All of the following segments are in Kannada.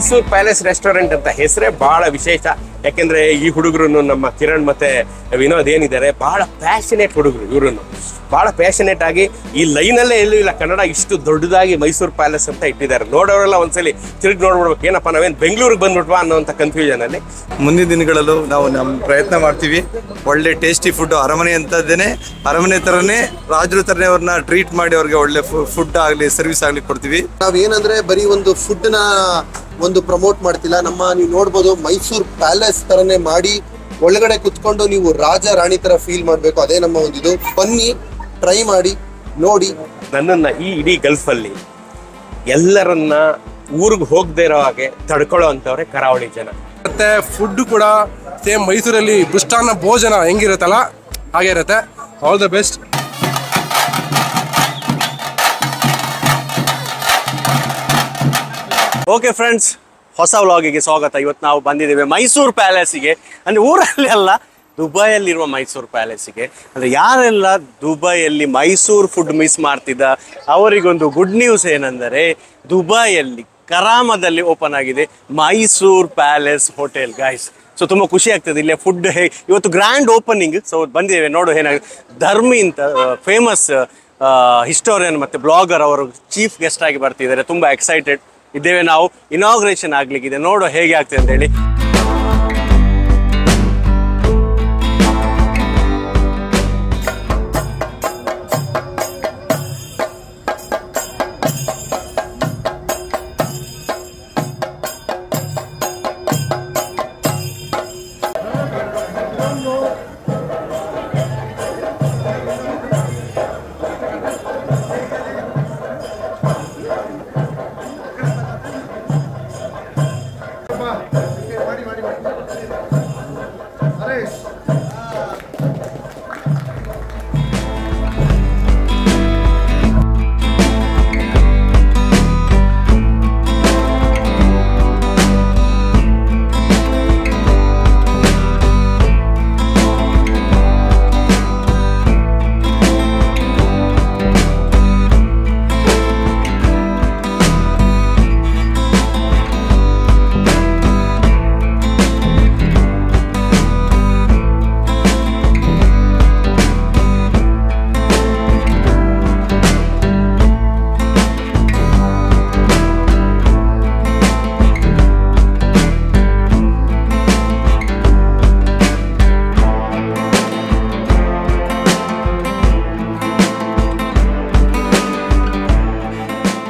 ಮೈಸೂರು ಪ್ಯಾಲೇಸ್ ರೆಸ್ಟೋರೆಂಟ್ ಅಂತ ಹೆಸರೇ ಬಹಳ ವಿಶೇಷ. ಯಾಕೆಂದ್ರೆ ಈ ಹುಡುಗರು ನಮ್ಮ ಕಿರಣ್ ಮತ್ತೆ ವಿನೋದ್ ಏನಿದ್ದಾರೆ ಬಹಳ ಪ್ಯಾಷನೇಟ್ ಹುಡುಗರು. ಇವ್ರನ್ನು ಬಹಳ ಪ್ಯಾಷನೇಟ್ ಆಗಿ ಈ ಲೈನಲ್ಲೇ ಎಲ್ಲೂ ಇಲ್ಲ ಕನ್ನಡ ಇಷ್ಟು ದೊಡ್ಡದಾಗಿ ಮೈಸೂರು ಪ್ಯಾಲೇಸ್ ಅಂತ ಇಟ್ಟಿದ್ದಾರೆ. ನೋಡೋರೆಲ್ಲ ಒಂದ್ಸಲಿ ತಿರುಗಿ ನೋಡ್ಬಿಡ್ಬೇಕು, ಏನಪ್ಪ ನಾವೇನು ಬೆಂಗಳೂರಿಗೆ ಬಂದ್ಬಿಟ್ವಾ ಅನ್ನೋಂಥ ಕನ್ಫ್ಯೂಷನ್ ಅಲ್ಲಿ. ಮುಂದಿನ ದಿನಗಳಲ್ಲೂ ನಾವು ನಮ್ಮ ಪ್ರಯತ್ನ ಮಾಡ್ತೀವಿ. ಒಳ್ಳೆ ಟೇಸ್ಟಿ ಫುಡ್ ಅರಮನೆ ಅಂತದೇನೆ, ಅರಮನೆ ತರನೇ ರಾಜರು ತರನೇ ಅವ್ರನ್ನ ಟ್ರೀಟ್ ಮಾಡಿ ಅವ್ರಿಗೆ ಒಳ್ಳೆ ಫುಡ್ ಆಗಲಿ ಸರ್ವಿಸ್ ಆಗಲಿ ಕೊಡ್ತೀವಿ. ನಾವೇನಂದ್ರೆ ಬರೀ ಒಂದು ಫುಡ್ ನ ಒಂದು ಪ್ರಮೋಟ್ ಮಾಡ್ತಿಲ್ಲ. ನೀವು ನೋಡ್ಬೋದು ಮೈಸೂರು ಪ್ಯಾಲೇಸ್ ತರನೇ ಮಾಡಿ ಒಳಗಡೆ ಕುತ್ಕೊಂಡು ನೀವು ರಾಜ ರಾಣಿ ತರ ಫೀಲ್ ಮಾಡ್ಬೇಕು. ಅದೇ ನಮ್ಮ ಒಂದಿದು. ಬನ್ನಿ, ಟ್ರೈ ಮಾಡಿ, ನೋಡಿ. ನನ್ನನ್ನ ಈ ಇಡೀ ಗಲ್ಫ್ ಅಲ್ಲಿ ಎಲ್ಲರನ್ನ ಊರಿಗೆ ಹೋಗದೆ ಇರೋ ಹಾಗೆ ತಡ್ಕೊಳ್ಳೋ ಅಂತವ್ರೆ ಕರಾವಳಿ ಜನ. ಮತ್ತೆ ಫುಡ್ ಕೂಡ ಸೇಮ್ ಮೈಸೂರಲ್ಲಿ ಮೃಷ್ಟಾನ್ನ ಭೋಜನ ಹೆಂಗಿರುತ್ತಲ್ಲ ಹಾಗೆ ಇರುತ್ತೆ. All the best. Okay friends, ಹೊಸ ವ್ಲಾಗಿಗೆ ಸ್ವಾಗತ. ಇವತ್ತು ನಾವು ಬಂದಿದ್ದೇವೆ ಮೈಸೂರು ಪ್ಯಾಲೇಸಿಗೆ. ಅಂದರೆ ಊರಲ್ಲಿ ಅಲ್ಲ, ದುಬೈಯಲ್ಲಿರುವ ಮೈಸೂರು ಪ್ಯಾಲೇಸಿಗೆ. ಅಂದರೆ ಯಾರೆಲ್ಲ ದುಬೈಯಲ್ಲಿ ಮೈಸೂರು ಫುಡ್ ಮಿಸ್ ಮಾಡ್ತಿದ್ದ ಅವರಿಗೊಂದು ಗುಡ್ ನ್ಯೂಸ್ ಏನಂದರೆ ದುಬೈಯಲ್ಲಿ ಕರಾಮದಲ್ಲಿ ಓಪನ್ ಆಗಿದೆ Mysuru palace hotel guys. So ತುಂಬ ಖುಷಿ ಆಗ್ತದೆ. ಇಲ್ಲೇ ಫುಡ್ ಇವತ್ತು ಗ್ರ್ಯಾಂಡ್ ಓಪನಿಂಗ್. ಸೊ ಬಂದಿದ್ದೇವೆ, ನೋಡು ಏನಾಗುತ್ತೆ. ಧರ್ಮಿ ಅಂತ ಫೇಮಸ್ ಹಿಸ್ಟೋರಿಯನ್ ಮತ್ತು ಬ್ಲಾಗರ್ ಅವರು ಚೀಫ್ ಗೆಸ್ಟ್ ಆಗಿ ಬರ್ತಿದ್ದಾರೆ. ತುಂಬ ಎಕ್ಸೈಟೆಡ್ ಇದ್ದೇವೆ ನಾವು. ಇನಾಗ್ರೇಷನ್ ಆಗ್ಲಿಕ್ಕಿದೆ, ನೋಡೋ ಹೇಗೆ ಆಗ್ತದೆ ಅಂತ ಹೇಳಿ.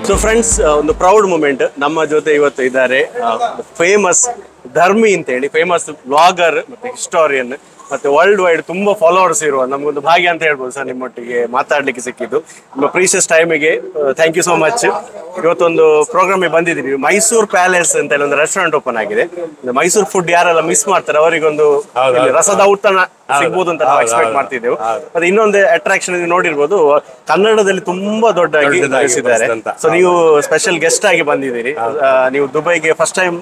ಸೊ ಫ್ರೆಂಡ್ಸ್, ಒಂದು ಪ್ರೌಡ್ ಮೂಮೆಂಟ್. ನಮ್ಮ ಜೊತೆ ಇವತ್ತು ಇದ್ದಾರೆ ಫೇಮಸ್ ಧರ್ಮಿ ಅಂತೇಳಿ, ಫೇಮಸ್ ಬ್ಲಾಗರ್ ಮತ್ತು ಹಿಸ್ಟೋರಿಯನ್ ಮತ್ತು ವರ್ಲ್ಡ್ ವೈಡ್ ತುಂಬ ಫಾಲೋವರ್ಸ್ ಇರುವ ನಮಗೊಂದು ಭಾಗ್ಯ ಅಂತ ಹೇಳ್ಬೋದು ಸರ್ ನಿಮ್ಮೊಟ್ಟಿಗೆ ಮಾತಾಡಲಿಕ್ಕೆ ಸಿಕ್ಕಿದ್ದು. ನಿಮ್ಮ ಪ್ರೀಶಿಯಸ್ ಟೈಮಿಗೆ ಥ್ಯಾಂಕ್ ಯು ಸೋ ಮಚ್. ಇವತ್ತೊಂದು ಪ್ರೋಗ್ರಾಮಿಗೆ ಬಂದಿದ್ದೀವಿ. ಮೈಸೂರು ಪ್ಯಾಲೇಸ್ ಅಂತ ಹೇಳಿ ಒಂದು ರೆಸ್ಟೋರೆಂಟ್ ಓಪನ್ ಆಗಿದೆ. ಮೈಸೂರು ಫುಡ್ ಯಾರೆಲ್ಲ ಮಿಸ್ ಮಾಡ್ತಾರೆ ಅವರಿಗೊಂದು ರಸದ ಔತಣ ಸಿಗ್ಬೋದು ಅಂತ ನಾವು ಎಕ್ಸ್ಪೆಕ್ಟ್ ಮಾಡ್ತಿದ್ದೆವು. ಮತ್ತೆ ಇನ್ನೊಂದು ಅಟ್ರಾಕ್ಷನ್ ನೋಡಿರ್ಬೋದು, ಕನ್ನಡದಲ್ಲಿ ತುಂಬಾ ದೊಡ್ಡದಾಗಿ ನಡೆಸಿದ್ದಾರೆ. ಸೊ ನೀವು ಸ್ಪೆಷಲ್ ಗೆಸ್ಟ್ ಆಗಿ ಬಂದಿದ್ದೀರಿ. ನೀವು ದುಬೈಗೆ ಫಸ್ಟ್ ಟೈಮ್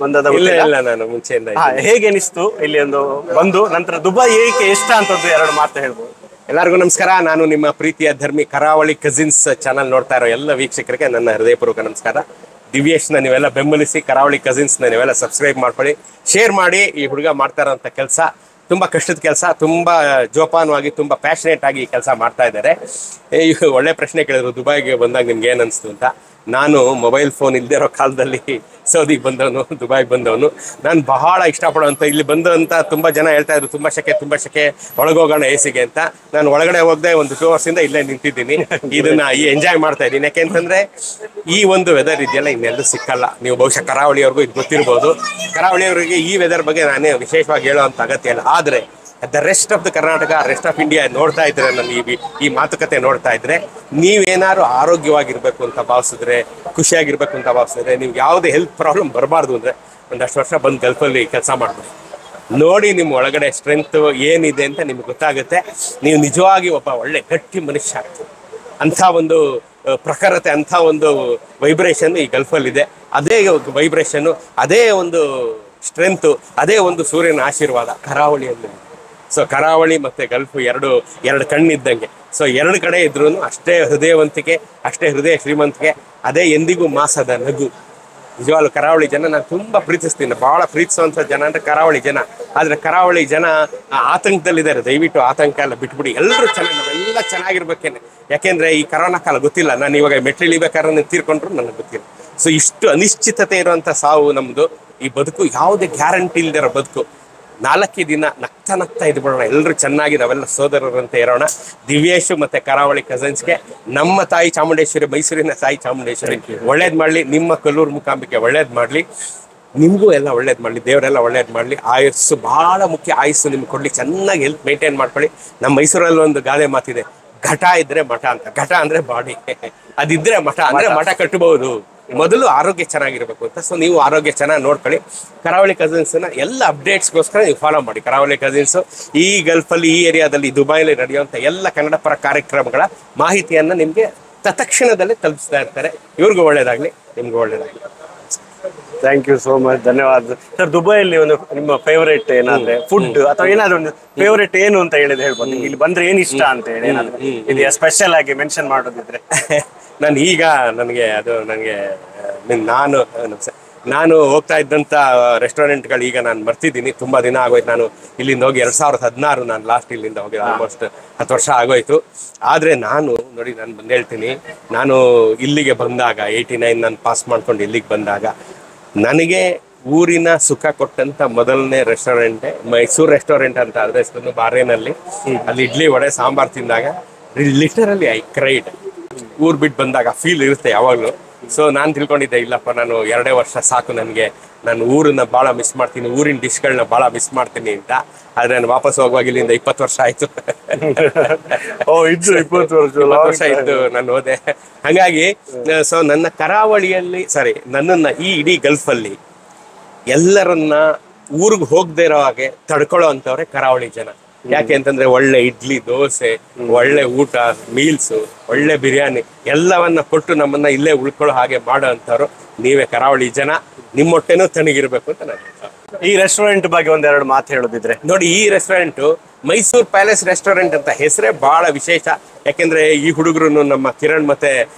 ಬಂದದ? ಇಲ್ಲ, ನಾನು ಮುಂಚೆಯಿಂದ. ಹೇಗೆ ಅನಿಸ್ತು ಇಲ್ಲಿ ಒಂದು ಬಂದು? ನಂತರ ದುಬೈ ಏಕೆ ಇಷ್ಟ ಅಂತದ್ದು ಎರಡು ಮಾತು ಹೇಳ್ಬೋದು. ಎಲ್ಲರಿಗೂ ನಮಸ್ಕಾರ. ನಾನು ನಿಮ್ಮ ಪ್ರೀತಿಯ ಧರ್ಮಿ ಕರಾವಳಿ ಕಸಿನ್ಸ್ ಚಾನಲ್ ನೋಡ್ತಾ ಇರೋ ಎಲ್ಲ ವೀಕ್ಷಕರಿಗೆ ನನ್ನ ಹೃದಯಪೂರ್ವಕ ನಮಸ್ಕಾರ. ದಿವ್ಯೇಶ್ನ ನೀವೆಲ್ಲ ಬೆಂಬಲಿಸಿ, ಕರಾವಳಿ ಕಸಿನ್ಸ್ನ ನೀವೆಲ್ಲ ಸಬ್ಸ್ಕ್ರೈಬ್ ಮಾಡ್ಕೊಳ್ಳಿ, ಶೇರ್ ಮಾಡಿ. ಈ ಹುಡುಗ ಮಾಡ್ತಾ ಇರೋಂಥ ಕೆಲಸ ತುಂಬ ಕಷ್ಟದ ಕೆಲಸ, ತುಂಬ ಜೋಪಾನವಾಗಿ, ತುಂಬ ಪ್ಯಾಷನೇಟ್ ಆಗಿ ಈ ಕೆಲಸ ಮಾಡ್ತಾ ಇದ್ದಾರೆ. ಒಳ್ಳೆ ಪ್ರಶ್ನೆ ಕೇಳಿದ್ರು, ದುಬೈಗೆ ಬಂದಾಗ ನಿಮ್ಗೆ ಏನು ಅನಿಸ್ತು ಅಂತ. ನಾನು ಮೊಬೈಲ್ ಫೋನ್ ಇಲ್ಲದೆ ಇರೋ ಕಾಲದಲ್ಲಿ ಸೌದಿಗೆ ಬಂದವನು, ದುಬೈಗೆ ಬಂದವನು. ನಾನು ಬಹಳ ಇಷ್ಟಪಡೋಂಥ, ಇಲ್ಲಿ ಬಂದಂಥ ತುಂಬ ಜನ ಹೇಳ್ತಾ ಇದ್ರು ತುಂಬ ಶೆಕೆ ಒಳಗೋಗೋಣ ಎಸಿಗೆ ಅಂತ. ನಾನು ಒಳಗಡೆ ಹೋಗದೆ ಒಂದು 2 ವರ್ಷದಿಂದ ಇಲ್ಲೇ ನಿಂತಿದ್ದೀನಿ. ಇದನ್ನ ಎಂಜಾಯ್ ಮಾಡ್ತಾ ಇದ್ದೀನಿ. ಯಾಕೆಂತಂದ್ರೆ ಈ ಒಂದು ವೆದರ್ ಇದೆಯಲ್ಲ ಇನ್ನೆಲ್ಲೂ ಸಿಕ್ಕಲ್ಲ. ನೀವು ಬಹುಶಃ ಕರಾವಳಿಯವ್ರಿಗೂ ಇದು ಗೊತ್ತಿರ್ಬೋದು. ಕರಾವಳಿಯವರಿಗೆ ಈ ವೆದರ್ ಬಗ್ಗೆ ನಾನೇ ವಿಶೇಷವಾಗಿ ಹೇಳೋವಂಥ ಅಗತ್ಯ ಇಲ್ಲ. ಆದರೆ the rest of the Karnataka, rest of India ನೋಡ್ತಾ ಇದ್ರೆ, ನನ್ನ ಈ ಮಾತುಕತೆ ನೋಡ್ತಾ ಇದ್ರೆ, ನೀವೇನಾದ್ರು ಆರೋಗ್ಯವಾಗಿರ್ಬೇಕು ಅಂತ ಭಾವಿಸಿದ್ರೆ, ಖುಷಿಯಾಗಿರ್ಬೇಕು ಅಂತ ಭಾವಿಸಿದ್ರೆ, ನೀವು ಯಾವುದೇ ಹೆಲ್ತ್ ಪ್ರಾಬ್ಲಮ್ ಬರಬಾರ್ದು ಅಂದರೆ ಒಂದಷ್ಟು ವರ್ಷ ಬಂದು ಗಲ್ಫಲ್ಲಿ ಕೆಲಸ ಮಾಡ್ಬೋದು. ನೋಡಿ ನಿಮ್ಮ ಒಳಗಡೆ ಸ್ಟ್ರೆಂತ್ ಏನಿದೆ ಅಂತ ನಿಮ್ಗೆ ಗೊತ್ತಾಗುತ್ತೆ. ನೀವು ನಿಜವಾಗಿ ಒಬ್ಬ ಒಳ್ಳೆ ಗಟ್ಟಿ ಮನುಷ್ಯ ಆಗ್ತದೆ. ಅಂಥ ಒಂದು ಪ್ರಖರತೆ, ಅಂಥ ಒಂದು ವೈಬ್ರೇಷನ್ ಈ ಗಲ್ಫಲ್ಲಿದೆ. ಅದೇ ವೈಬ್ರೇಷನ್ನು, ಅದೇ ಒಂದು ಸ್ಟ್ರೆಂತು, ಅದೇ ಒಂದು ಸೂರ್ಯನ ಆಶೀರ್ವಾದ ಕರಾವಳಿಯಲ್ಲಿ. ಸೊ ಕರಾವಳಿ ಮತ್ತು ಗಲ್ಫ್ ಎರಡು ಕಣ್ಣಿದ್ದಂಗೆ. ಸೊ ಎರಡು ಕಡೆ ಇದ್ರೂ ಅಷ್ಟೇ ಹೃದಯವಂತಿಕೆ, ಅಷ್ಟೇ ಹೃದಯ ಶ್ರೀಮಂತಿಕೆ, ಅದೇ ಎಂದಿಗೂ ಮಾಸದ ನಗು. ನಿಜವಾಗ್ಲೂ ಕರಾವಳಿ ಜನ ನಾನು ತುಂಬ ಪ್ರೀತಿಸ್ತೀನಿ. ಭಾಳ ಪ್ರೀತಿಸುವಂಥ ಜನ ಅಂದರೆ ಕರಾವಳಿ ಜನ. ಆದರೆ ಕರಾವಳಿ ಜನ ಆತಂಕದಲ್ಲಿದ್ದಾರೆ. ದಯವಿಟ್ಟು ಆತಂಕ ಎಲ್ಲ ಬಿಟ್ಬಿಡಿ. ಎಲ್ಲರೂ ಚೆನ್ನಾಗಿ, ನಾವೆಲ್ಲ ಚೆನ್ನಾಗಿರ್ಬೇಕೇನೆ. ಯಾಕೆಂದರೆ ಈ ಕರೋನಾ ಕಾಲ ಗೊತ್ತಿಲ್ಲ, ನಾನು ಇವಾಗ ಮೆಟ್ಲಿಳಿಬೇಕಾದ್ರೆ ನೀವು ತೀರ್ಕೊಂಡ್ರು ನನಗೆ ಗೊತ್ತಿಲ್ಲ. ಸೊ ಇಷ್ಟು ಅನಿಶ್ಚಿತತೆ ಇರುವಂಥ ಸಾವು ನಮ್ಮದು. ಈ ಬದುಕು ಯಾವುದೇ ಗ್ಯಾರಂಟಿ ಇಲ್ದಿರೋ ಬದುಕು. 4 ದಿನ ನಗ್ತಾ ಇದ್ಬಿಡೋಣ, ಎಲ್ಲರೂ ಚೆನ್ನಾಗಿ ನಾವೆಲ್ಲ ಸೋದರರಂತೆ ಇರೋಣ. ದಿವ್ಯೇಶು ಮತ್ತು ಕರಾವಳಿ ಕಸಿನ್ಸ್ಗೆ ನಮ್ಮ ತಾಯಿ ಚಾಮುಂಡೇಶ್ವರಿ, ಮೈಸೂರಿನ ತಾಯಿ ಚಾಮುಂಡೇಶ್ವರಿ ಒಳ್ಳೇದು ಮಾಡಲಿ. ನಿಮ್ಮ ಕಲ್ಲೂರು ಮೂಕಾಂಬಿಕೆ ಒಳ್ಳೇದು ಮಾಡಲಿ. ನಿಮಗೂ ಎಲ್ಲ ಒಳ್ಳೇದು ಮಾಡಲಿ, ದೇವರೆಲ್ಲ ಒಳ್ಳೇದು ಮಾಡಲಿ. ಆಯಸ್ಸು ಭಾಳ ಮುಖ್ಯ. ಆಯಸ್ಸು ನಿಮ್ಗೆ ಕೊಡಲಿ. ಚೆನ್ನಾಗಿ ಹೆಲ್ತ್ ಮೇಂಟೈನ್ ಮಾಡ್ಕೊಳ್ಳಿ. ನಮ್ಮ ಮೈಸೂರಲ್ಲಿ ಒಂದು ಗಾದೆ ಮಾತಿದೆ, ಘಟ ಇದ್ರೆ ಮಠ ಅಂತ. ಘಟ ಅಂದರೆ ಬಾಡಿ, ಅದಿದ್ರೆ ಮಠ ಅಂದರೆ ಮಠ ಕಟ್ಟಬಹುದು. ಮೊದಲು ಆರೋಗ್ಯ ಚೆನ್ನಾಗಿರ್ಬೇಕು ಅಂತ. ಸೊ ನೀವು ಆರೋಗ್ಯ ಚೆನ್ನಾಗಿ ನೋಡ್ಕೊಳ್ಳಿ. ಕರಾವಳಿ ಕಸಿನ್ಸ್ನ ಎಲ್ಲ ಅಪ್ಡೇಟ್ಸ್ಗೋಸ್ಕರ ನೀವು ಫಾಲೋ ಮಾಡಿ. ಕರಾವಳಿ ಕಸಿನ್ಸು ಈ ಗಲ್ಫಲ್ಲಿ, ಈ ಏರಿಯಾದಲ್ಲಿ, ದುಬೈಲಿ ನಡೆಯುವಂಥ ಎಲ್ಲ ಕನ್ನಡ ಪರ ಕಾರ್ಯಕ್ರಮಗಳ ಮಾಹಿತಿಯನ್ನು ನಿಮಗೆ ತತ್ಕ್ಷಣದಲ್ಲೇ ತಲುಪಿಸ್ತಾ ಇರ್ತಾರೆ. ಇವ್ರಿಗೂ ಒಳ್ಳೇದಾಗಲಿ, ನಿಮ್ಗೂ ಒಳ್ಳೇದಾಗಲಿ. ಥ್ಯಾಂಕ್ ಯು ಸೋ ಮಚ್, ಧನ್ಯವಾದ ಸರ್. ದುಬೈಯಲ್ಲಿ ಒಂದು ನಿಮ್ಮ ಫೇವರೇಟ್ ಏನಾದ್ರೆ ಫುಡ್ ಅಥವಾ ಏನಾದ್ರು ಒಂದು ಫೇವರೇಟ್ ಏನು ಅಂತ ಹೇಳಿದ್ರೆ ಹೇಳ್ಬೋದು. ನಿಮ್ಗೆ ಇಲ್ಲಿ ಬಂದ್ರೆ ಏನ್ ಇಷ್ಟ ಅಂತ ಹೇಳಿ ಏನಾದ್ರು ಇದೆಯಾ ಸ್ಪೆಷಲ್ ಆಗಿ ಮೆನ್ಷನ್ ಮಾಡೋದಿದ್ರೆ? ನಾನು ಈಗ ನನಗೆ ನಾನು ಹೋಗ್ತಾ ಇದ್ದಂಥ ರೆಸ್ಟೋರೆಂಟ್ಗಳು ಈಗ ನಾನು ಬರ್ತಿದ್ದೀನಿ. ತುಂಬ ದಿನ ಆಗೋಯ್ತು. ನಾನು ಇಲ್ಲಿಂದ ಹೋಗಿ 2016 ನಾನು ಲಾಸ್ಟ್ ಇಲ್ಲಿಂದ ಹೋಗಿ ಆಲ್ಮೋಸ್ಟ್ 10 ವರ್ಷ ಆಗೋಯ್ತು. ಆದರೆ ನಾನು ಬಂದು ಹೇಳ್ತೀನಿ, ನಾನು ಇಲ್ಲಿಗೆ ಬಂದಾಗ 89 ನಾನು ಪಾಸ್ ಮಾಡ್ಕೊಂಡು ಇಲ್ಲಿಗೆ ಬಂದಾಗ ನನಗೆ ಊರಿನ ಸುಖ ಕೊಟ್ಟಂಥ ಮೊದಲನೇ ರೆಸ್ಟೋರೆಂಟೇ ಮೈಸೂರು ರೆಸ್ಟೋರೆಂಟ್ ಅಂತ. ಅದ್ರ ಹೆಸರು ಬಾರೇನಲ್ಲಿ. ಅಲ್ಲಿ ಇಡ್ಲಿ ವಡೆ ಸಾಂಬಾರು ತಿಂದಾಗ ಲಿಟರಲಿ ಐ ಕ್ರೈಡ್. ಊರು ಬಿಟ್ಟು ಬಂದಾಗ ಫೀಲ್ ಇರುತ್ತೆ ಯಾವಾಗಲೂ. ಸೊ ನಾನು ತಿಳ್ಕೊಂಡಿದ್ದೆ, ಇಲ್ಲಪ್ಪ ನಾನು 2 ವರ್ಷ ಸಾಕು ನನಗೆ, ನಾನು ಊರನ್ನ ಭಾಳ ಮಿಸ್ ಮಾಡ್ತೀನಿ, ಊರಿನ ಡಿಶ್ಗಳನ್ನ ಭಾಳ ಮಿಸ್ ಮಾಡ್ತೀನಿ ಅಂತ. ಆದರೆ ನಾನು ವಾಪಸ್ ಹೋಗುವಾಗ ಇಲ್ಲಿಂದ 20 ವರ್ಷ ಆಯಿತು. 20 ವರ್ಷ ಇದ್ದು ನಾನು ಹೋದೆ. ಹಾಗಾಗಿ ಸೊ ನನ್ನ ಕರಾವಳಿಯಲ್ಲಿ ನನ್ನನ್ನು ಈ ಇಡೀ ಗಲ್ಫಲ್ಲಿ ಎಲ್ಲರನ್ನ ಊರಿಗೆ ಹೋಗದೆ ಇರೋ ಹಾಗೆ ತಡ್ಕೊಳ್ಳೋ ಅಂಥವ್ರೆ ಕರಾವಳಿ ಜನ. ಯಾಕೆ ಅಂತಂದ್ರೆ ಒಳ್ಳೆ ಇಡ್ಲಿ, ದೋಸೆ, ಒಳ್ಳೆ ಊಟ, ಮೀಲ್ಸು, ಒಳ್ಳೆ ಬಿರಿಯಾನಿ ಎಲ್ಲವನ್ನ ಕೊಟ್ಟು ನಮ್ಮನ್ನ ಇಲ್ಲೇ ಉಳ್ಕೊಳ್ಳೋ ಹಾಗೆ ಮಾಡೋ ಅಂಥವ್ರು ನೀವೇ ಕರಾವಳಿ ಜನ. ನಿಮ್ಮ ಹೊಟ್ಟೆನೂ ತಣ್ಣಗಿರ್ಬೇಕು ಅಂತ ನಾನು ಹೇಳ್ತೀನಿ. ಈ ರೆಸ್ಟೋರೆಂಟ್ ಬಗ್ಗೆ ಒಂದೆರಡು ಮಾತು ಹೇಳೋದಿದ್ರೆ? ನೋಡಿ, ಈ ರೆಸ್ಟೋರೆಂಟು ಮೈಸೂರು ಪ್ಯಾಲೇಸ್ ರೆಸ್ಟೋರೆಂಟ್ ಅಂತ ಹೆಸರೇ ಭಾಳ ವಿಶೇಷ. ಯಾಕೆಂದರೆ ಈ ಹುಡುಗರು, ನಮ್ಮ ಕಿರಣ್ ಮತ್ತು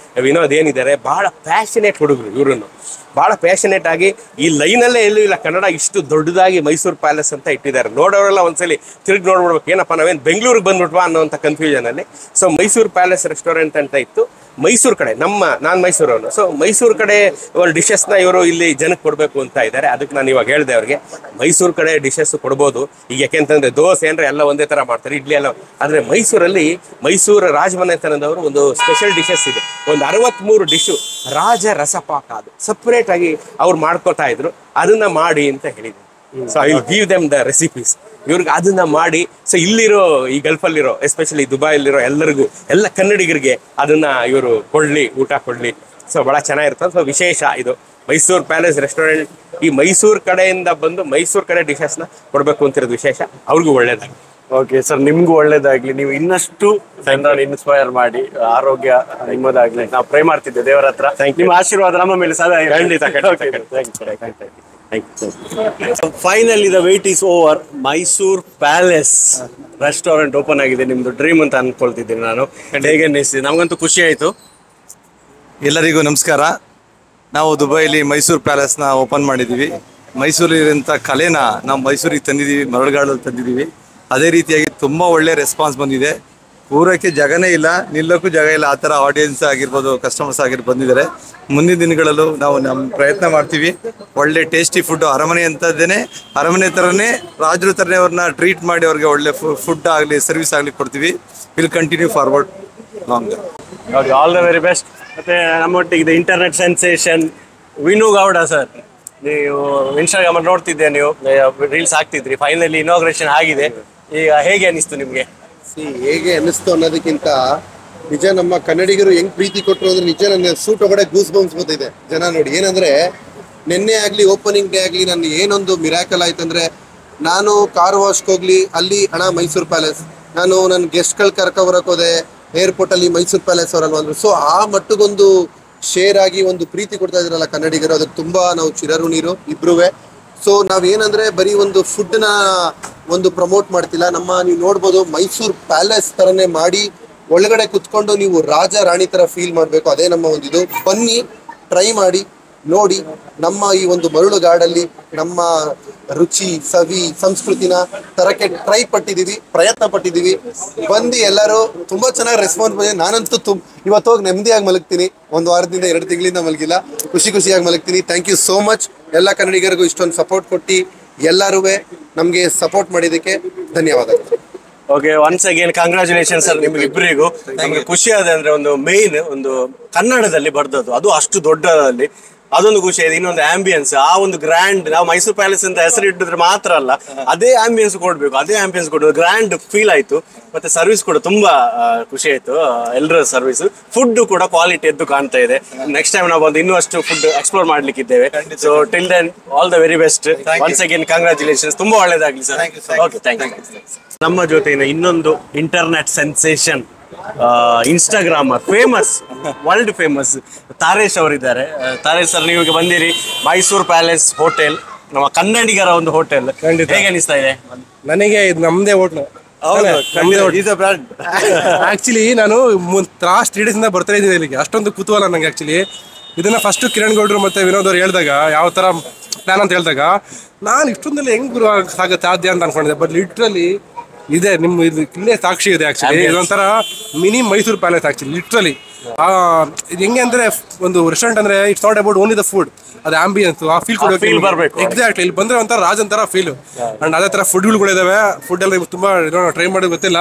ವಿನೋದ್ ಏನಿದ್ದಾರೆ, ಭಾಳ ಪ್ಯಾಷನೇಟ್ ಹುಡುಗರು. ಇವರನ್ನು ಭಾಳ ಪ್ಯಾಷನೇಟ್ ಆಗಿ ಈ ಲೈನಲ್ಲೇ ಎಲ್ಲೂ ಇಲ್ಲ ಕನ್ನಡ ಇಷ್ಟು ದೊಡ್ಡದಾಗಿ ಮೈಸೂರು ಪ್ಯಾಲೇಸ್ ಅಂತ ಇಟ್ಟಿದ್ದಾರೆ. ನೋಡೋರೆಲ್ಲ ಒಂದ್ಸಲಿ ತಿರುಗಿ ನೋಡ್ಬಿಡ್ಬೇಕು, ಏನಪ್ಪ ನಾವೇನು ಬೆಂಗಳೂರಿಗೆ ಬಂದ್ಬಿಟ್ವಾ ಅನ್ನೋಂಥ ಕನ್ಫ್ಯೂಷನಲ್ಲಿ. ಸೊ ಮೈಸೂರು ಪ್ಯಾಲೇಸ್ ರೆಸ್ಟೋರೆಂಟ್ ಅಂತ ಇತ್ತು. ಮೈಸೂರು ಕಡೆ ನಾನು ಮೈಸೂರವನು. ಸೊ ಮೈಸೂರು ಕಡೆ ಒಂದು ಡಿಶಸ್ನ ಇವರು ಇಲ್ಲಿ ಜನಕ್ಕೆ ಕೊಡಬೇಕು ಅಂತ ಇದ್ದಾರೆ. ಅದಕ್ಕೆ ನಾನು ಇವಾಗ ಹೇಳಿದೆ ಅವ್ರಿಗೆ, ಮೈಸೂರು ಕಡೆ ಡಿಶಸ್ ಕೊಡ್ಬೋದು. ಈಗ ಯಾಕೆಂತಂದರೆ ದೋಸೆ ಅಂದರೆ ಎಲ್ಲ ಒಂದೇ ಥರ ಮಾಡ್ತಾರೆ, ಇಡ್ಲಿ ಎಲ್ಲ. ಆದರೆ ಮೈಸೂರಲ್ಲಿ ಮೈಸೂರು ರಾಜಮನೆತನದವರು ಒಂದು ಸ್ಪೆಷಲ್ ಡಿಶಸ್ ಇದೆ. ಒಂದು 63 ಡಿಶು ರಾಜ ರಸಪಾಕ, ಅದು ಸಪ್ರೇಟ್ ಆಗಿ ಅವ್ರು ಮಾಡ್ಕೋತಾ ಇದ್ರು. ಅದನ್ನ ಮಾಡಿ ಅಂತ ಹೇಳಿದ್ರು. So I will give them the recipes. ಇವ್ರಿಗೆ ಅದನ್ನ ಮಾಡಿ, ಸೊ ಇಲ್ಲಿರೋ ಈ ಗಲ್ಫಲ್ಲಿರೋ ಎಸ್ಪೆಷಲಿ ದುಬೈಲಿರೋ ಎಲ್ಲರಿಗೂ, ಎಲ್ಲ ಕನ್ನಡಿಗರಿಗೆ ಅದನ್ನ ಇವರು ಊಟ ಕೊಡ್ಲಿ. ಸೊ ಭಾಳ ಚೆನ್ನಾಗಿರ್ತದೆ. ಸೊ ವಿಶೇಷ ಇದು ಮೈಸೂರು ಪ್ಯಾಲೇಸ್ ರೆಸ್ಟೋರೆಂಟ್. ಈ ಮೈಸೂರು ಕಡೆಯಿಂದ ಬಂದು ಮೈಸೂರು ಕಡೆ ಡಿಶಸ್ನ ಕೊಡಬೇಕು ಅಂತಿರೋದು ವಿಶೇಷ. ಅವ್ರಿಗೂ ಒಳ್ಳೇದಾಗಿ. ಓಕೆ ಸರ್, ನಿಮ್ಗೂ ಒಳ್ಳೇದಾಗ್ಲಿ. ನೀವು ಇನ್ನಷ್ಟು ಜನರನ್ನು ಇನ್ಸ್ಪೈರ್ ಮಾಡಿ ಆರೋಗ್ಯ ನಿಮ್ಮದಾಗ್ಲಿ ನಾವು ಪ್ರೇ ಮಾಡ್ತಿದ್ದೆ ದೇವರ ಹತ್ರ. ನಿಮ್ಮ ಆಶೀರ್ವಾದ ನಮ್ಮ ಮೇಲೆ ಸದಾ ಖಂಡಿತ. Finally the wait is over. Mysuru palace restaurant open ಆಗಿದೆ. ನಿಮ್ದು ಡ್ರೀಮ್ ಅಂತ ಅನ್ಕೊಳ್ತಿದ್ದೀನಿ ನಾನು. ಹೇಗೆ ಅನ್ನಿಸ್ತಿದೆ? ನಮಗಂತೂ ಖುಷಿ ಆಯ್ತು. ಎಲ್ಲರಿಗೂ ನಮಸ್ಕಾರ. ನಾವು ದುಬೈಲಿ ಮೈಸೂರು ಪ್ಯಾಲೇಸ್ನ ಓಪನ್ ಮಾಡಿದ್ದೀವಿ. ಮೈಸೂರಿನಂಥ ಕಲೆನ ನಾವು ಮೈಸೂರಿಗೆ ತಂದಿದ್ದೀವಿ, ಮರಳುಗಾಡಲ್ಲಿ ತಂದಿದ್ದೀವಿ. ಅದೇ ರೀತಿಯಾಗಿ ತುಂಬ ಒಳ್ಳೆ ರೆಸ್ಪಾನ್ಸ್ ಬಂದಿದೆ. ಕೂರಕ್ಕೆ ಜಾಗನೇ ಇಲ್ಲ, ನಿಲ್ಲೋಕ್ಕೂ ಜಾಗ ಇಲ್ಲ, ಆ ಥರ ಆಡಿಯನ್ಸ್ ಆಗಿರ್ಬೋದು, ಕಸ್ಟಮರ್ಸ್ ಆಗಿರ್ಬೋದು ಬಂದಿದ್ದಾರೆ. ಮುಂದಿನ ದಿನಗಳಲ್ಲೂ ನಾವು ನಮ್ಮ ಪ್ರಯತ್ನ ಮಾಡ್ತೀವಿ. ಒಳ್ಳೆ ಟೇಸ್ಟಿ ಫುಡ್ಡು, ಅರಮನೆ ಅಂಥದ್ದೇನೆ, ಅರಮನೆ ಥರನೇ ರಾಜರು ಥರನೇ ಅವ್ರನ್ನ ಟ್ರೀಟ್ ಮಾಡಿ ಅವ್ರಿಗೆ ಒಳ್ಳೆ ಫುಡ್ ಆಗಲಿ, ಸರ್ವಿಸ್ ಆಗಲಿ ಕೊಡ್ತೀವಿ. Will continue forward long. Okay, all the very best. ಮತ್ತು ನಮ್ಮೊಟ್ಟಿಗೆ internet sensation Vinu Gowda sir, ನೀವು ಇನ್ಸ್ಟಾಗ್ರಾಮ್ ನೋಡ್ತಿದ್ದೆ, ನೀವು ರೀಲ್ಸ್ ಹಾಕ್ತಿದ್ರಿ. ಫೈನಲಿ ಇನಾಗ್ರೇಷನ್ ಆಗಿದೆ. ಈಗ ಹೇಗೆ ಅನಿಸ್ತು ನಿಮಗೆ? ಹೇಗೆ ಅನ್ನಿಸ್ತು ಅನ್ನೋದಕ್ಕಿಂತ ನಿಜ ನಮ್ಮ ಕನ್ನಡಿಗರು ಹೆಂಗ್ ಪ್ರೀತಿ ಕೊಟ್ಟರು ಅಂದ್ರೆ ನಿಜ ನನ್ನ ಸೂಟ್ ಒಳಗಡೆ ಗೂಸ್ ಬಂಪ್ಸ್ ಬರ್ತಿದೆ ಜನ ನೋಡಿ. ಏನಂದ್ರೆ ನಿನ್ನೆ ಆಗ್ಲಿ ಓಪನಿಂಗ್ ಡೇ ಆಗ್ಲಿ ನನ್ನ ಏನೊಂದು ಮಿರಾಕಲ್ ಆಯ್ತಂದ್ರೆ, ನಾನು ಕಾರ್ ವಾಶ್ಗೆ ಹೋಗ್ಲಿ ಅಲ್ಲಿ ಮೈಸೂರು ಪ್ಯಾಲೇಸ್, ನಾನು ನನ್ನ ಗೆಸ್ಟ್ಗಳು ಕರ್ಕೊಬರಕ್ ಹೋದೆ ಏರ್ಪೋರ್ಟ್ ಅಲ್ಲಿ ಮೈಸೂರು ಪ್ಯಾಲೇಸ್ ಅವರಲ್ವ ಅಂದ್ರು. ಸೊ ಆ ಮಟ್ಟಿಗೊಂದು ಶೇರ್ ಆಗಿ ಒಂದು ಪ್ರೀತಿ ಕೊಡ್ತಾ ಇದ್ರಲ್ಲ ಕನ್ನಡಿಗರು, ಅದಕ್ಕೆ ತುಂಬಾ ನಾವು ಚಿರಋಣಿರು ಇಬ್ರುವೆ. ಸೊ ನಾವೇನಂದ್ರೆ ಬರೀ ಒಂದು ಫುಡ್ನ ಒಂದು ಪ್ರಮೋಟ್ ಮಾಡ್ತಿಲ್ಲ. ನೀವು ನೋಡ್ಬೋದು ಮೈಸೂರು ಪ್ಯಾಲೇಸ್ ತರನೇ ಮಾಡಿ ಒಳಗಡೆ ಕುತ್ಕೊಂಡು ನೀವು ರಾಜ ರಾಣಿ ತರ ಫೀಲ್ ಮಾಡಬೇಕು. ಅದೇ ನಮ್ಮ ಒಂದಿದು. ಬನ್ನಿ, ಟ್ರೈ ಮಾಡಿ, ನೋಡಿ ನಮ್ಮ ಈ ಒಂದು ಮರಳುಗಾಡಲ್ಲಿ ನಮ್ಮ ರುಚಿ ಸವಿ ಸಂಸ್ಕೃತಿನ ತರಕ್ಕೆ ಪ್ರಯತ್ನ ಪಟ್ಟಿದ್ದೀವಿ. ಬಂದು ಎಲ್ಲರೂ ತುಂಬಾ ಚೆನ್ನಾಗಿ ರೆಸ್ಪಾನ್ಸ್ ಬಂದಿದೆ. ನಾನಂತೂ ಇವತ್ತು ಹೋಗಿ ನೆಮ್ಮದಿಯಾಗಿ ಮಲಗ್ತೀನಿ. ಒಂದು ವಾರದಿಂದ 2 ತಿಂಗಳಿಂದ ಮಲಗಿಲ್ಲ, ಖುಷಿಯಾಗಿ ಮಲಗ್ತೀನಿ. ಥ್ಯಾಂಕ್ ಯು ಸೋ ಮಚ್ ಎಲ್ಲ ಕನ್ನಡಿಗರಿಗೂ ಇಷ್ಟೊಂದು ಸಪೋರ್ಟ್ ಕೊಟ್ಟು ಎಲ್ಲರೂ ನಮಗೆ ಸಪೋರ್ಟ್ ಮಾಡಿದ್ದಕ್ಕೆ ಧನ್ಯವಾದಗಳು. Okay, once again congratulation sir ನಿಮ್ಗೆ ಇಬ್ಬರಿಗೂ. ನಮಗೆ ಖುಷಿ ಆದ ಅಂದ್ರೆ ಒಂದು ಕನ್ನಡದಲ್ಲಿ ಬರ್ದದ್ದು, ಅದು ಅಷ್ಟು ದೊಡ್ಡದಲ್ಲಿ, ಅದೊಂದು ಖುಷಿ ಇದೆ. ಇನ್ನೊಂದು ಆಂಬಿಯನ್ಸ್, ಆ ಒಂದು ಗ್ರ್ಯಾಂಡ್, ನಾವು ಮೈಸೂರು ಪ್ಯಾಲೇಸ್ ಅಂತ ಹೆಸರು ಇಟ್ಟಿದ್ರೆ ಮಾತ್ರ ಅಲ್ಲ, ಅದೇ ಆಂಬಿಯನ್ಸ್ ಕೊಡಬೇಕು, ಗ್ರ್ಯಾಂಡ್ ಫೀಲ್ ಆಯ್ತು. ಮತ್ತೆ ಸರ್ವಿಸ್ ಕೂಡ ತುಂಬಾ ಖುಷಿ ಆಯ್ತು, ಎಲ್ಲರ ಸರ್ವಿಸ್. ಫುಡ್ ಕೂಡ ಕ್ವಾಲಿಟಿ ಎದ್ದು ಕಾಣ್ತಾ ಇದೆ. ನೆಕ್ಸ್ಟ್ ಟೈಮ್ ನಾವು ಬಂದು ಇನ್ನೂ ಅಷ್ಟು ಫುಡ್ ಎಕ್ಸ್ಪ್ಲೋರ್ ಮಾಡ್ಲಿಕ್ಕೆ ಇದ್ದೇವೆ. So till then all the very best. Once again congratulations, ತುಂಬಾ ಒಳ್ಳೇದಾಗ್ಲಿ ಸರ್. Okay, thank you. ನಮ್ಮ ಜೊತೆ ಇನ್ನೊಂದು internet sensation, Instagrammer, world famous Taresh ಅವರಿದ್ದಾರೆ. ತಾರೇಶ್ ಸರ್, ನೀವು ಬಂದಿರಿ ಮೈಸೂರು ಪ್ಯಾಲೇಸ್ ಹೋಟೆಲ್, ನಮ್ಮ ಕನ್ನಡಿಗರ ಒಂದು ಹೋಟೆಲ್, ಹೇಗೆ ಅನಿಸ್ತಾ ಇದೆ? ನನಗೆ ಇದು ನಮ್ದೇ ಹೋಟ್ಲು. ಆಕ್ಚುಲಿ ನಾನು ಲಾಸ್ಟ್ 3 ಡೇಸ್ ಇಂದ ಬರ್ತಾ ಇದ್ದೀನಿ ಇಲ್ಲಿಗೆ. ಅಷ್ಟೊಂದು ಕುತೂಹಲ ನಂಗೆ. ಆಕ್ಚುಲಿ ಇದನ್ನ ಫಸ್ಟ್ ಕಿರಣ್ ಗೌಡ್ರು ಮತ್ತೆ ವಿನೋದ್ ಅವ್ರು ಹೇಳಿದಾಗ, ಯಾವ ತರ ಪ್ಲಾನ್ ಅಂತ ಹೇಳಿದಾಗ, ನಾನು ಇಷ್ಟೊಂದಲ್ಲಿ ಹೆಂಗ್ ಗುರು ಆಗುತ್ತೆ ಸಾಧ್ಯ ಅಂತ ಅನ್ಕೊಂಡಿದ್ದೆ. ಬಟ್ ಲಿಟ್ರಲಿ ಇದೆ, ನಿಮ್ಮ ಇದು ಇಲ್ಲೇ ಸಾಕ್ಷಿ ಇದೆ. ಆಕ್ಚುಲಿ ಇದೊಂಥರ mini Mysuru palace. Actually literally ಇದು ಹೆಂಗೆ ಅಂದ್ರೆ, ಒಂದು ರೆಸ್ಟೋರೆಂಟ್ ಅಂದ್ರೆ it's not about only the food, ಅದು ಆಂಬಿಯನ್ಸ್, ಆ ಫೀಲ್ ಬರಬೇಕು. ಎಕ್ಸಾಕ್ಟ್ಲಿ ಇಲ್ಲಿ ಬಂದ್ರೆ ಒಂಥರ ರಾಜನ್ ತರ ಫೀಲ್. ಅಂಡ್ ಅದೇ ತರ ಫುಡ್ಗಳು ಕೂಡ ಇದಾವೆ. ಫುಡ್ ಎಲ್ಲ ತುಂಬಾ ಟ್ರೈ ಮಾಡೋದು ಗೊತ್ತಿಲ್ಲ,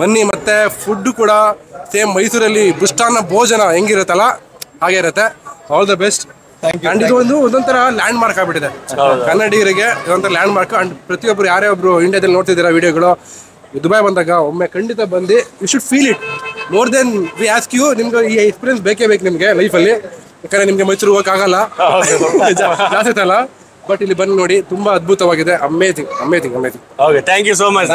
ಬನ್ನಿ. ಮತ್ತೆ ಫುಡ್ ಕೂಡ ಸೇಮ್ ಮೈಸೂರಲ್ಲಿ ಬೃಷ್ಟಾನ್ನ ಭೋಜನ ಹೆಂಗಿರುತ್ತಲ್ಲ ಹಾಗೆ ಇರುತ್ತೆ. All the best. ಅಂಡ್ ಇದು ಒಂದೊಂಥರ ಲ್ಯಾಂಡ್ ಮಾರ್ಕ್ ಆಗ್ಬಿಟ್ಟಿದೆ ಕನ್ನಡಿಗರಿಗೆ, ಇದೊಂಥರ ಲ್ಯಾಂಡ್ ಮಾರ್ಕ್. ಅಂಡ್ ಪ್ರತಿಯೊಬ್ಬರು ಯಾರೇ ಒಬ್ರು ಇಂಡಿಯಾದಲ್ಲಿ ನೋಡ್ತಿದ್ದೀರಾ ವಿಡಿಯೋಗಳು, ದುಬೈ ಬಂದಾಗ ಒಮ್ಮೆ ಖಂಡಿತ ಬಂದು you should feel it more then we ask you. ನಿಮ್ಗೆ ಈ ಎಕ್ಸ್ಪೀರಿಯನ್ಸ್ ಬೇಕೇ ಬೇಕು ನಿಮಗೆ ಲೈಫಲ್ಲಿ, ಯಾಕಂದ್ರೆ ನಿಮ್ಗೆ ಮೈಸೂರು ಹೋಗಕ್ಕಾಗಲ್ಲ ಜಾಸ್ತಿ ಅಲ್ಲ. ಬಟ್ ಇಲ್ಲಿ ಬಂದು ನೋಡಿ, ತುಂಬಾ ಅದ್ಭುತವಾಗಿದೆ. Amazing. Okay, thank you so much.